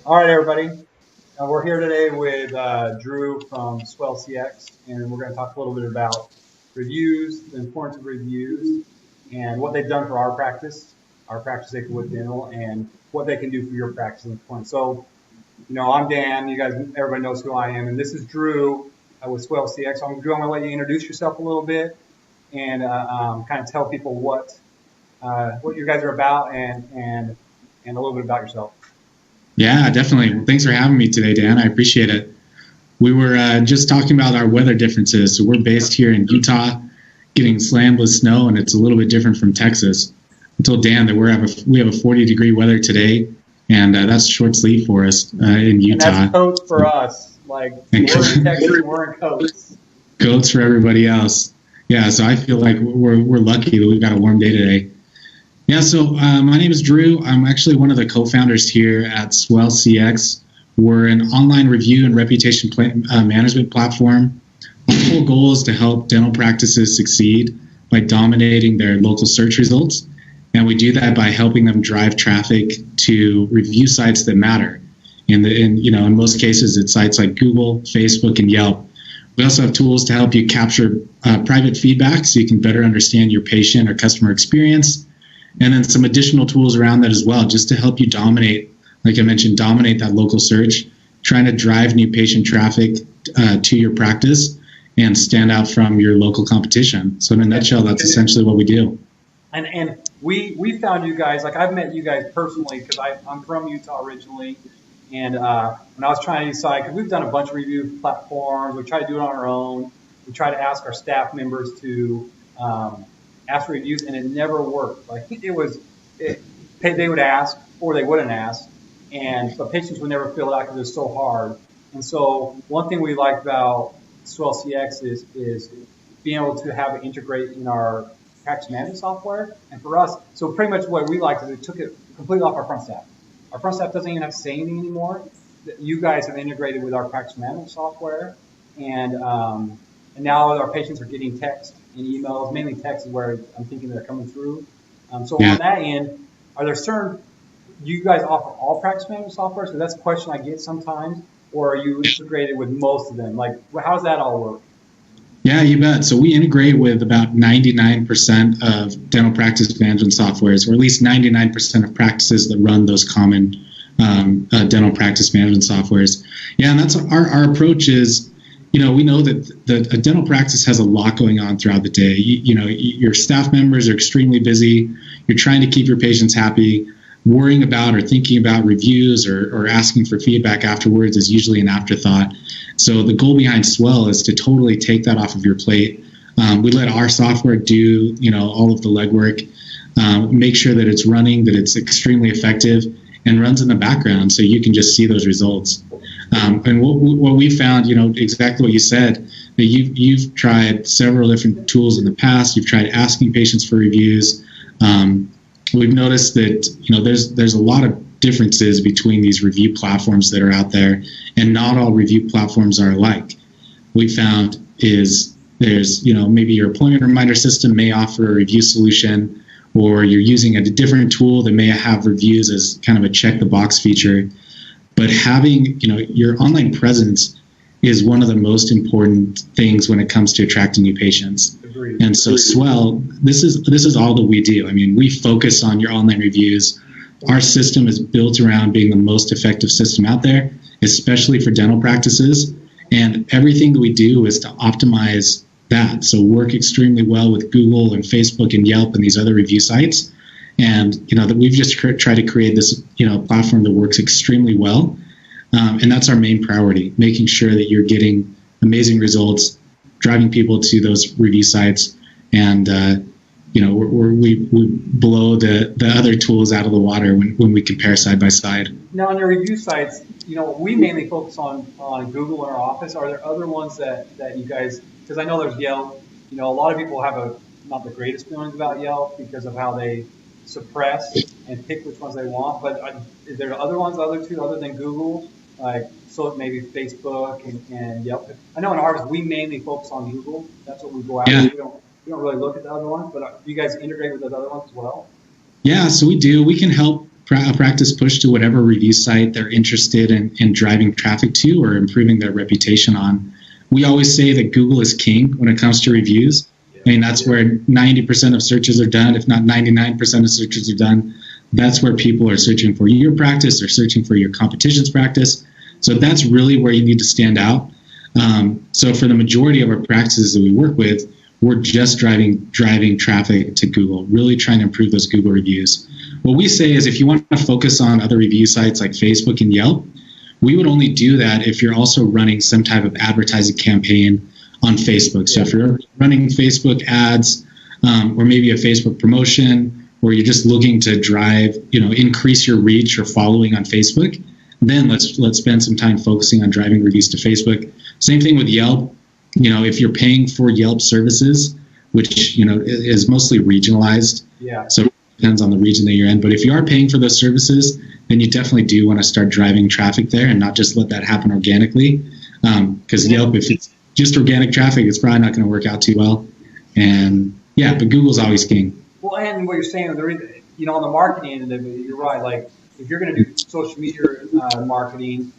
All right, everybody. We're here today with Drew from Swell CX, and we're going to talk a little bit about reviews, the importance of reviews, and what they've done for our practice Equal Dental, and what they can do for your practice in the point. So, I'm Dan. You guys, everybody knows who I am, and this is Drew with Swell CX. I'm Drew. I'm going to let you introduce yourself a little bit and kind of tell people what you guys are about and a little bit about yourself. Yeah, definitely. Well, thanks for having me today, Dan. I appreciate it. We were just talking about our weather differences. So we're based here in Utah, getting slammed with snow, and it's a little bit different from Texas. I told Dan that we have a 40-degree weather today, and that's short sleeve for us in Utah. And that's coats for us. Like, we're in Texas, we're in coats. Coats for everybody else. Yeah, so I feel like we're lucky that we've got a warm day today. Yeah, so my name is Drew. I'm actually one of the co-founders here at Swell CX. We're an online review and reputation management platform. Our whole goal is to help dental practices succeed by dominating their local search results. And we do that by helping them drive traffic to review sites that matter. In most cases, it's sites like Google, Facebook, and Yelp. We also have tools to help you capture private feedback so you can better understand your patient or customer experience. And then some additional tools around that as well, just to help you dominate, like I mentioned, dominate that local search, trying to drive new patient traffic to your practice and stand out from your local competition. So in a nutshell, that's essentially what we do. And we found you guys, like I've met you guys personally because I'm from Utah originally. And when I was trying to decide, because we've done a bunch of review platforms, we try to do it on our own. We try to ask our staff members to ask for reviews, and it never worked. Like they would ask or they wouldn't ask, but patients would never fill it out because it's so hard. And so one thing we like about Swell CX is being able to have it integrate in our practice management software. And for us, so pretty much what we liked is it took it completely off our front staff. Our front staff doesn't even have to say anything anymore. You guys have integrated with our practice management software, and now our patients are getting text and emails. Mainly text is where I'm thinking they're coming through. So on that end, are there certain, do you guys offer all practice management software? So that's a question I get sometimes. Or are you integrated with most of them? Like, how does that all work? Yeah, you bet. So we integrate with about 99% of dental practice management softwares, or at least 99% of practices that run those common dental practice management softwares. Yeah, and that's our approach is, we know that a dental practice has a lot going on throughout the day. Your staff members are extremely busy. You're trying to keep your patients happy. Worrying about or thinking about reviews or asking for feedback afterwards is usually an afterthought. So the goal behind Swell is to totally take that off of your plate. We let our software do, all of the legwork, make sure that it's running, that it's extremely effective, and runs in the background so you can just see those results. And what we found, exactly what you said, that you've tried several different tools in the past. You've tried asking patients for reviews. We've noticed that there's a lot of differences between these review platforms that are out there, and not all review platforms are alike. We found is there's maybe your appointment reminder system may offer a review solution, or you're using a different tool that may have reviews as kind of a check the box feature. But having your online presence is one of the most important things when it comes to attracting new patients. Agreed. And so Swell, this is all that we do. I mean, we focus on your online reviews. Our system is built around being the most effective system out there, especially for dental practices. And everything that we do is to optimize that. So work extremely well with Google and Facebook and Yelp and these other review sites. And that we've just tried to create this platform that works extremely well. And that's our main priority, making sure that you're getting amazing results, driving people to those review sites, and we blow the other tools out of the water when we compare side by side. Now, on your review sites, we mainly focus on Google in our office. Are there other ones that you guys, because I know there's Yelp. A lot of people have not the greatest feelings about Yelp because of how they suppress and pick which ones they want. But is there other ones, other than Google? Like, so maybe Facebook and Yelp. I know in ours, we mainly focus on Google. That's what we go after. Yeah. We don't really look at the other ones, but do you guys integrate with those other ones as well? Yeah, so we do. We can help a practice push to whatever review site they're interested in driving traffic to or improving their reputation on. We always say that Google is king when it comes to reviews. I mean, that's where 90% of searches are done, if not 99% of searches are done. That's where people are searching for your practice or searching for your competition's practice. So that's really where you need to stand out. So for the majority of our practices that we work with, we're just driving traffic to Google, really trying to improve those Google reviews. What we say is if you want to focus on other review sites like Facebook and Yelp, we would only do that if you're also running some type of advertising campaign on Facebook. So if you're running Facebook ads or maybe a Facebook promotion, or you're just looking to drive, increase your reach or following on Facebook, then let's spend some time focusing on driving reviews to Facebook. Same thing with Yelp. If you're paying for Yelp services, which, is mostly regionalized. Yeah. So it depends on the region that you're in. But if you are paying for those services, then you definitely do want to start driving traffic there and not just let that happen organically. Because Yelp, if it's just organic traffic, it's probably not going to work out too well. And but Google's always king. Well, and what you're saying, on the marketing end of it, you're right. Like if you're going to do social media marketing,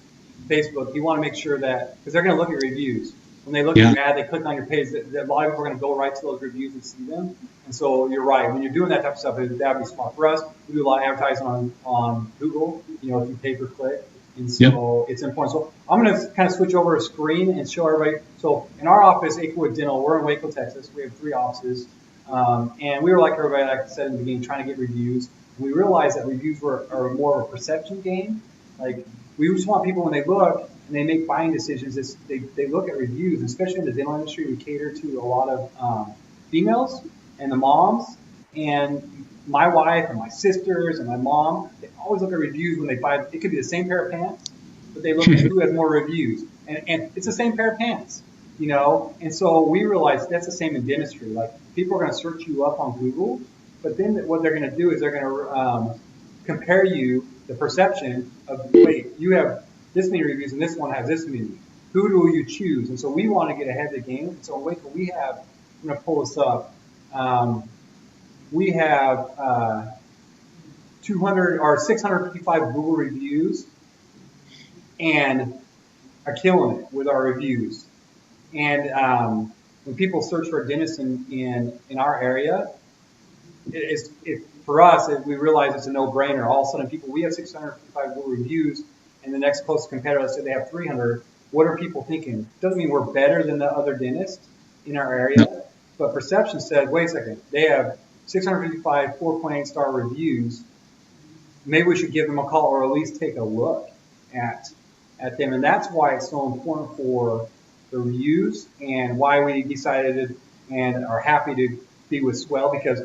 Facebook, you want to make sure that, because they're going to look at reviews. When they look at your ad, they click on your page, a lot of people are going to go right to those reviews and see them. And so you're right. When you're doing that type of stuff, that would be smart. For us, we do a lot of advertising on Google, through pay-per-click. And so it's important. So I'm going to kind of switch over a screen and show everybody. So in our office, Acorwood Dental, we're in Waco, Texas. We have 3 offices. And we were like everybody, like I said in the beginning, trying to get reviews. And we realized that reviews are more of a perception game. Like we just want people, when they look and they make buying decisions, they look at reviews. Especially in the dental industry, we cater to a lot of females and the moms. And my wife and my sisters and my mom, they always look at reviews when they buy. It could be the same pair of pants, but they look at who has more reviews. And it's the same pair of pants, And so we realized that's the same in dentistry. Like people are going to search you up on Google, but then what they're going to do is they're going to compare you, the perception of, wait, you have this many reviews and this one has this many. Who do you choose? And so we want to get ahead of the game. So in Waco, we have, I'm going to pull this up. We have 200 or 655 Google reviews and are killing it with our reviews. And when people search for a dentist in our area, for us, we realize it's a no-brainer. All of a sudden, we have 655 Google reviews, and the next closest competitor, let's say they have 300. What are people thinking? Doesn't mean we're better than the other dentists in our area, but perception says, wait a second, they have 655 4.8 star reviews. Maybe we should give them a call or at least take a look at them. And that's why it's so important for the reviews and why we decided and are happy to be with Swell, because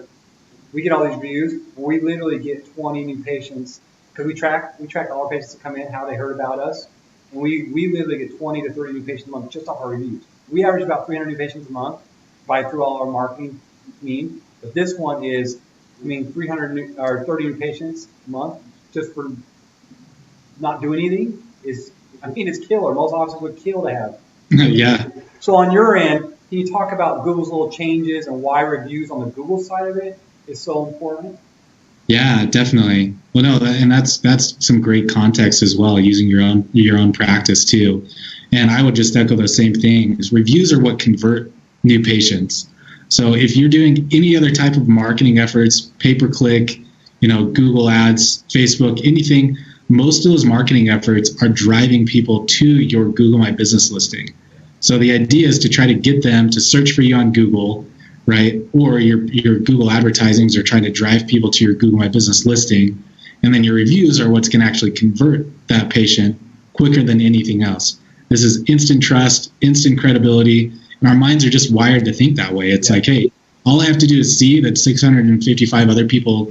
we get all these reviews. We literally get 20 new patients because we track all our patients that come in, how they heard about us. And we literally get 20 to 30 new patients a month just off our reviews. We average about 300 new patients a month through all our marketing means. But this one is, 300 or 30 new patients a month just for not doing anything it's killer. Most offices would kill to have. Yeah. So on your end, can you talk about Google's little changes and why reviews on the Google side of it is so important? Yeah, definitely. Well, no, and that's some great context as well, using your own practice too. And I would just echo the same thing: is reviews are what convert new patients. So if you're doing any other type of marketing efforts, pay-per-click, Google Ads, Facebook, anything, most of those marketing efforts are driving people to your Google My Business listing. So the idea is to try to get them to search for you on Google, right? Or your Google advertisings are trying to drive people to your Google My Business listing. And then your reviews are what's going to actually convert that patient quicker than anything else. This is instant trust, instant credibility. And our minds are just wired to think that way. It's like, hey, all I have to do is see that 655 other people,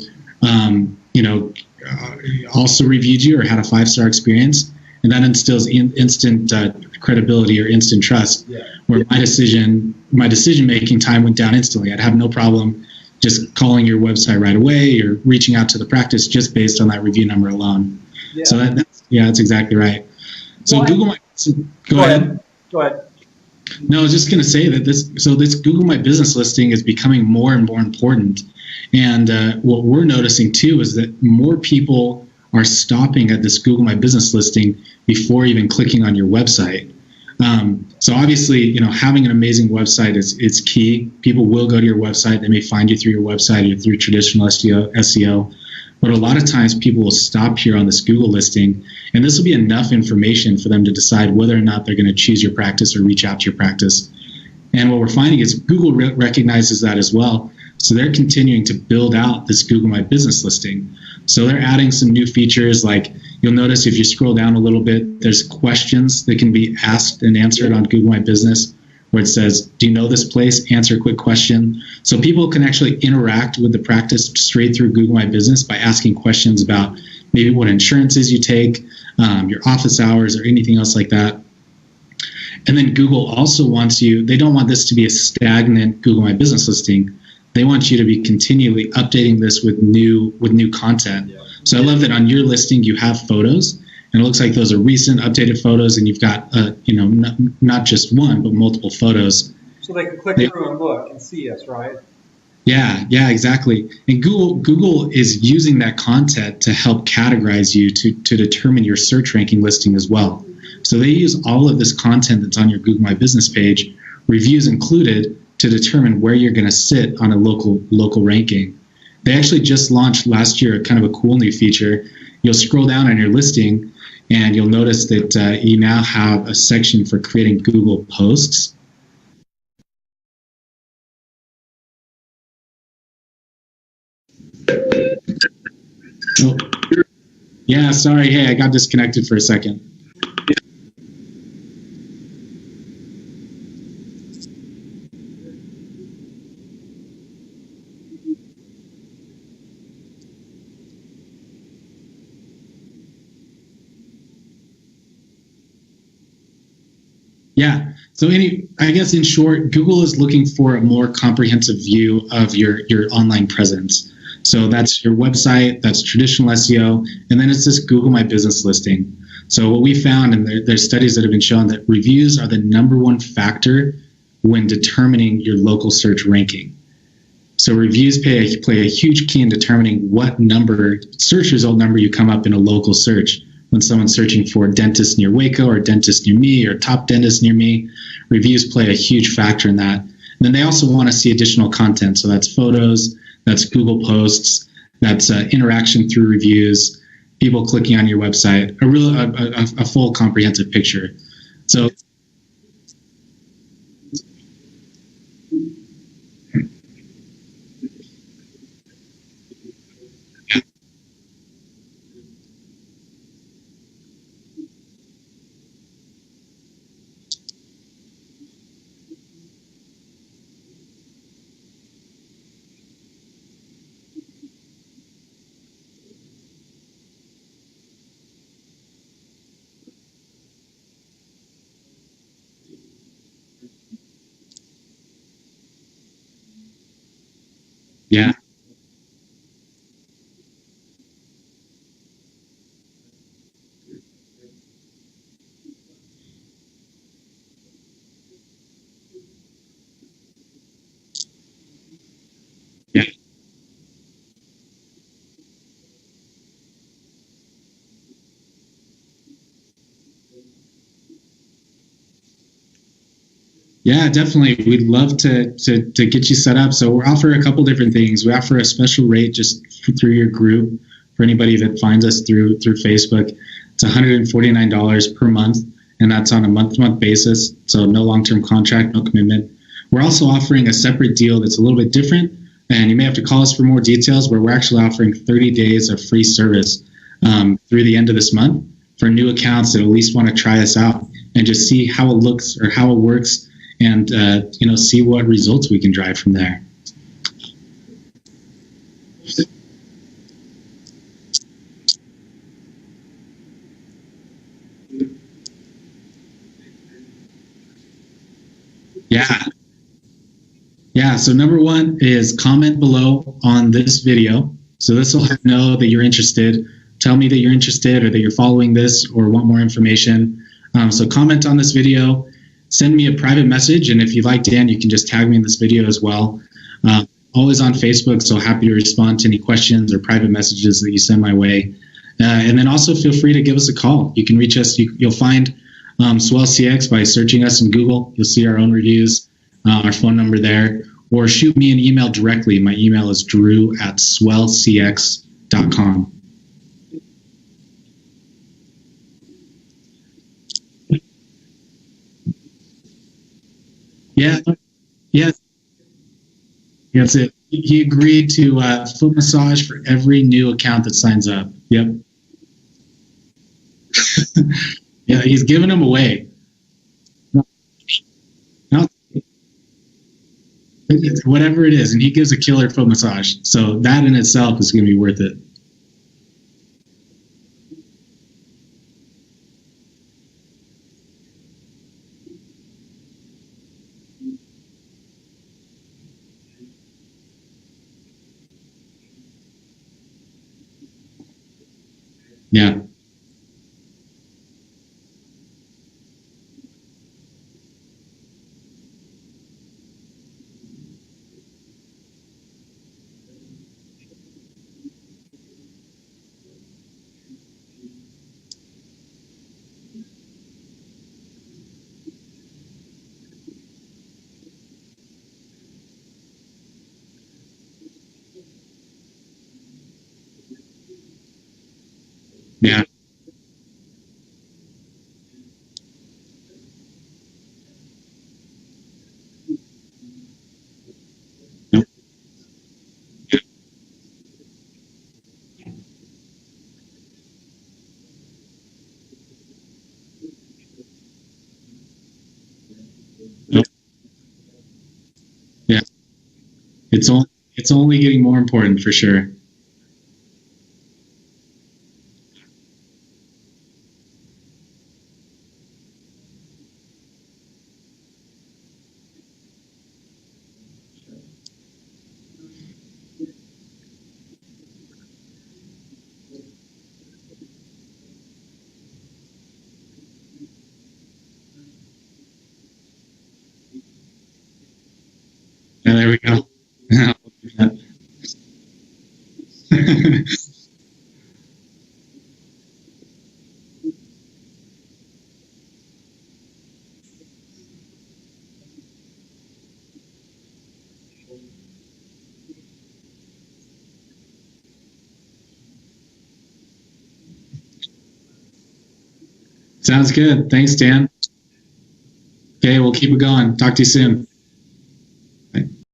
also reviewed you or had a 5-star experience, and that instills instant credibility or instant trust. Yeah. Where my decision making time went down instantly. I'd have no problem just calling your website right away or reaching out to the practice just based on that review number alone. Yeah. So that's exactly right. So well, Google My go ahead. Go ahead. No, I was just going to say that this Google My Business listing is becoming more and more important. And what we're noticing too is that more people are stopping at this Google My Business listing before even clicking on your website. So obviously, having an amazing website is key. People will go to your website. They may find you through your website or through traditional SEO. But a lot of times people will stop here on this Google listing, and this will be enough information for them to decide whether or not they're going to choose your practice or reach out to your practice. And what we're finding is Google recognizes that as well. So they're continuing to build out this Google My Business listing. So they're adding some new features, like you'll notice if you scroll down a little bit, there's questions that can be asked and answered on Google My Business, where it says, do you know this place? Answer a quick question. So people can actually interact with the practice straight through Google My Business by asking questions about maybe what insurances you take, your office hours, or anything else like that. And then Google also wants you, they don't want this to be a stagnant Google My Business listing. They want you to be continually updating this with new content. Yeah. So I love that on your listing you have photos, and it looks like those are recent updated photos, and you've got not just one but multiple photos. So they can click through and look and see us, right? Yeah, exactly. And Google is using that content to help categorize you to determine your search ranking listing as well. So they use all of this content that's on your Google My Business page, reviews included, to determine where you're going to sit on a local ranking. They actually just launched last year kind of a cool new feature. You'll scroll down on your listing and you'll notice that you now have a section for creating Google posts. Oh, yeah, sorry. Hey, I got disconnected for a second. Yeah. So I guess in short, Google is looking for a more comprehensive view of your online presence. So that's your website, that's traditional SEO, and then it's this Google My Business listing. So what we found, and there's studies that have been shown, that reviews are the #1 factor when determining your local search ranking. So reviews play a huge key in determining what search result number you come up in a local search. When someone's searching for dentist near Waco or dentist near me or top dentist near me, reviews play a huge factor in that. And then they also want to see additional content. So that's photos, that's Google posts, that's interaction through reviews, people clicking on your website, a full comprehensive picture. So yeah. Yeah. Yeah, definitely. We'd love to get you set up. So we're offering a couple different things. We offer a special rate just through your group for anybody that finds us through Facebook. It's $149 per month, and that's on a month-to-month basis. So no long-term contract, no commitment. We're also offering a separate deal that's a little bit different, and you may have to call us for more details, where we're actually offering 30 days of free service through the end of this month for new accounts that at least want to try us out and just see how it looks or how it works, and see what results we can drive from there. Yeah. So #1 is comment below on this video. So this will know that you're interested. Tell me that you're interested or that you're following this or want more information. So comment on this video. Send me a private message, and if you like Dan, you can just tag me in this video as well. Always on Facebook, so happy to respond to any questions or private messages that you send my way. And then also feel free to give us a call. You can reach us. You'll find Swell CX by searching us in Google. You'll see our own reviews, our phone number there, or shoot me an email directly. My email is drew@swellcx.com. Yeah, yeah, that's it. He agreed to foot massage for every new account that signs up. Yep. Yeah, he's giving them away. No, no, whatever it is, and he gives a killer foot massage. So that in itself is going to be worth it. Yeah. Yeah. Nope. Nope. Yeah. It's only getting more important for sure. And there we go. Sounds good. Thanks, Dan. Okay, we'll keep it going. Talk to you soon.